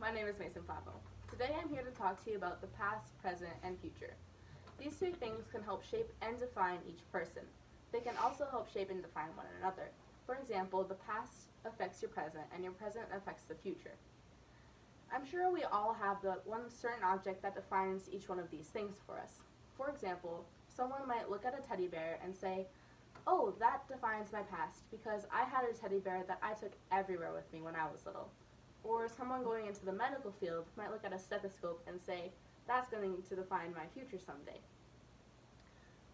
My name is Mason Flavo. Today I'm here to talk to you about the past, present, and future. These three things can help shape and define each person. They can also help shape and define one another. For example, the past affects your present and your present affects the future. I'm sure we all have the one certain object that defines each one of these things for us. For example, someone might look at a teddy bear and say, "Oh, that defines my past because I had a teddy bear that I took everywhere with me when I was little." Or someone going into the medical field might look at a stethoscope and say, "That's going to define my future someday."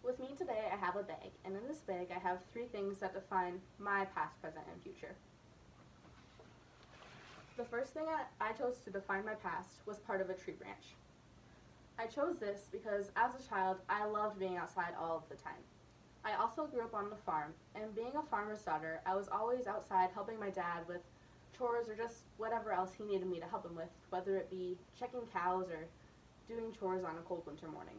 With me today, I have a bag, and in this bag I have three things that define my past, present, and future. The first thing I chose to define my past was part of a tree branch. I chose this because as a child, I loved being outside all of the time. I also grew up on the farm, and being a farmer's daughter, I was always outside helping my dad with chores or just whatever else he needed me to help him with, whether it be checking cows or doing chores on a cold winter morning.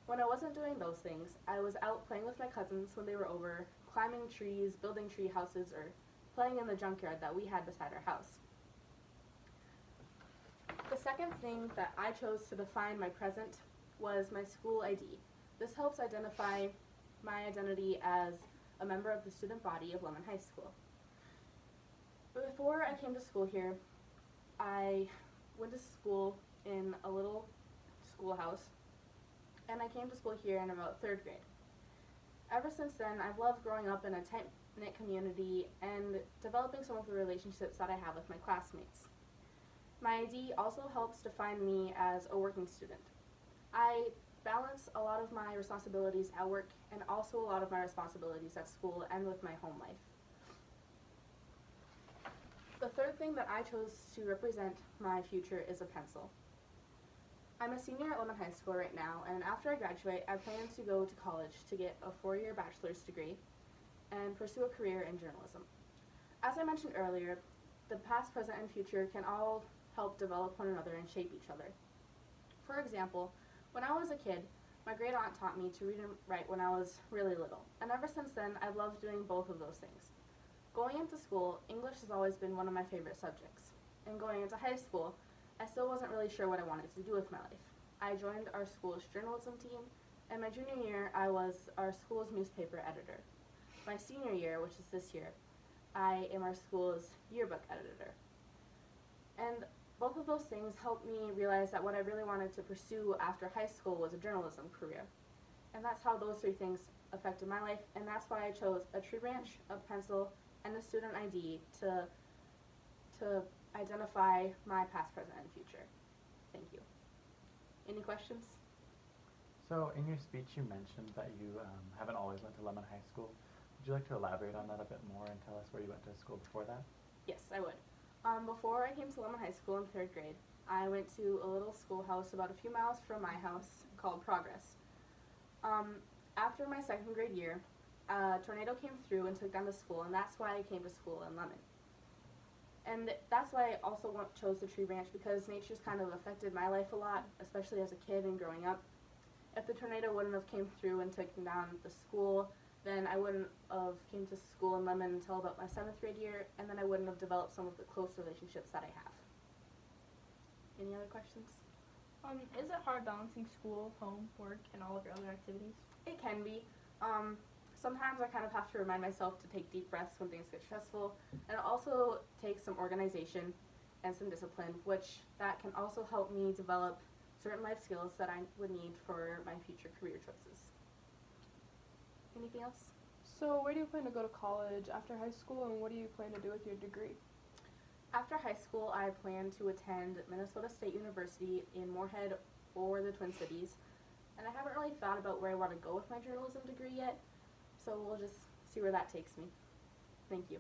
When I wasn't doing those things, I was out playing with my cousins when they were over, climbing trees, building tree houses, or playing in the junkyard that we had beside our house. The second thing that I chose to define my present was my school ID. This helps identify my identity as a member of the student body of Lemon High School. Before I came to school here, I went to school in a little schoolhouse, and I came to school here in about 3rd grade. Ever since then, I've loved growing up in a tight-knit community and developing some of the relationships that I have with my classmates. My ID also helps define me as a working student. I balance a lot of my responsibilities at work and also a lot of my responsibilities at school and with my home life. The third thing that I chose to represent my future is a pencil. I'm a senior at Lemon High School right now, and after I graduate, I plan to go to college to get a 4-year bachelor's degree and pursue a career in journalism. As I mentioned earlier, the past, present, and future can all help develop one another and shape each other. For example, when I was a kid, my great aunt taught me to read and write when I was really little, and ever since then, I've loved doing both of those things. Going into school, English has always been one of my favorite subjects, and going into high school, I still wasn't really sure what I wanted to do with my life. I joined our school's journalism team, and my junior year, I was our school's newspaper editor. My senior year, which is this year, I am our school's yearbook editor. And both of those things helped me realize that what I really wanted to pursue after high school was a journalism career. And that's how those three things affected my life, and that's why I chose a tree branch, a pencil, and a student ID to identify my past, present, and future. Thank you. Any questions? So in your speech you mentioned that you haven't always went to Lemon High School. Would you like to elaborate on that a bit more and tell us where you went to school before that? Yes, I would. Before I came to Lemon High School in 3rd grade, I went to a little schoolhouse about a few miles from my house called Progress. After my 2nd grade year, a tornado came through and took down the school, and that's why I came to school in Lemon. And that's why I also chose the tree branch, because nature's kind of affected my life a lot, especially as a kid and growing up. If the tornado wouldn't have came through and taken down the school, then I wouldn't have came to school in Lemon until about my 7th grade year, and then I wouldn't have developed some of the close relationships that I have. Any other questions? Is it hard balancing school, home, work, and all of your other activities? It can be. Sometimes I kind of have to remind myself to take deep breaths when things get stressful, and it also takes some organization and some discipline, which that can also help me develop certain life skills that I would need for my future career choices. Anything else? So where do you plan to go to college after high school, and what do you plan to do with your degree? After high school, I plan to attend Minnesota State University in Moorhead or the Twin Cities, and I haven't really thought about where I want to go with my journalism degree yet, so we'll just see where that takes me. Thank you.